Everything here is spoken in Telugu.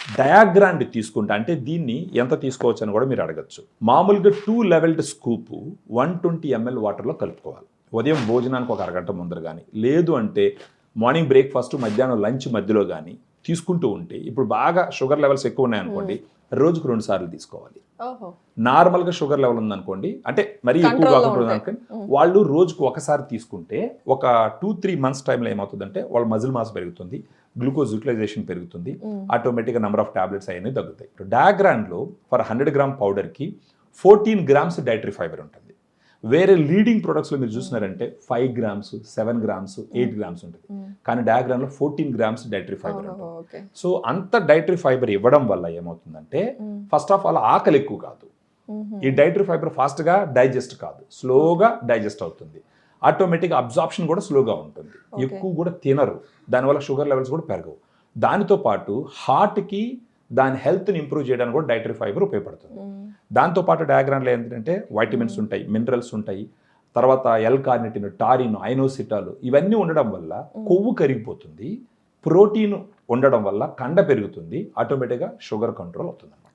డయాగ్రాండ్ తీసుకుంటే అంటే దీన్ని ఎంత తీసుకోవచ్చు అని కూడా మీరు అడగచ్చు. మామూలుగా 2 లెవెల్డ్ స్కూప్ 120 ml వాటర్లో కలుపుకోవాలి. ఉదయం భోజనానికి ఒక అరగంట ముందర కానీ, లేదు అంటే మార్నింగ్ బ్రేక్ఫాస్ట్, మధ్యాహ్నం లంచ్ మధ్యలో కానీ తీసుకుంటూ ఉంటే, ఇప్పుడు బాగా షుగర్ లెవెల్స్ ఎక్కువ ఉన్నాయనుకోండి, రోజుకు 2 సార్లు తీసుకోవాలి. నార్మల్గా షుగర్ లెవెల్ ఉందనుకోండి, అంటే మరీ ఎక్కువ కాకుండా అనుకోండి, వాళ్ళు రోజుకు ఒకసారి తీసుకుంటే ఒక 2-3 మంత్స్ టైంలో ఏమవుతుందంటే వాళ్ళ మజిల్ మాస్ పెరుగుతుంది, గ్లూకోజ్ యూటిలైజేషన్ పెరుగుతుంది, ఆటోమేటిక్గా నెంబర్ ఆఫ్ టాబ్లెట్స్ అవన్నీ తగ్గుతాయి. డయాగ్రాండ్లో ఫర్ 100 గ్రామ్ పౌడర్కి 14 గ్రామ్స్ డైటరీ ఫైబర్ ఉంటుంది. వేరే లీడింగ్ ప్రొడక్ట్స్లో మీరు చూసినారంటే 5 గ్రామ్స్, 7 గ్రామ్స్, 8 గ్రామ్స్ ఉంటుంది. కానీ డయాగ్రామ్లో 14 గ్రామ్స్ డైటరీ ఫైబర్ ఉంటుంది. సో అంత డైటరీ ఫైబర్ ఇవ్వడం వల్ల ఏమవుతుందంటే, ఫస్ట్ ఆఫ్ ఆల్ ఆకలి ఎక్కువ కాదు, ఈ డైటరీ ఫైబర్ ఫాస్ట్గా డైజెస్ట్ కాదు, స్లోగా డైజెస్ట్ అవుతుంది, ఆటోమేటిక్గా అబ్జార్ప్షన్ కూడా స్లోగా ఉంటుంది, ఎక్కువ కూడా తినరు, దానివల్ల షుగర్ లెవెల్స్ కూడా పెరగవు. దానితో పాటు హార్ట్కి దాని హెల్త్ని ఇంప్రూవ్ చేయడానికి కూడా డైటరీ ఫైబర్ ఉపయోగపడుతుంది. దాంతోపాటు డయాగ్రామ్లో ఏంటంటే వైటమిన్స్ ఉంటాయి, మినరల్స్ ఉంటాయి, తర్వాత ఎల్ కార్నిటిన్, టారిన్, ఐనోసిటాల్ ఇవన్నీ ఉండడం వల్ల కొవ్వు కరిగిపోతుంది, ప్రోటీన్ ఉండడం వల్ల కండ పెరుగుతుంది, ఆటోమేటిక్గా షుగర్ కంట్రోల్ అవుతుంది అన్నమాట.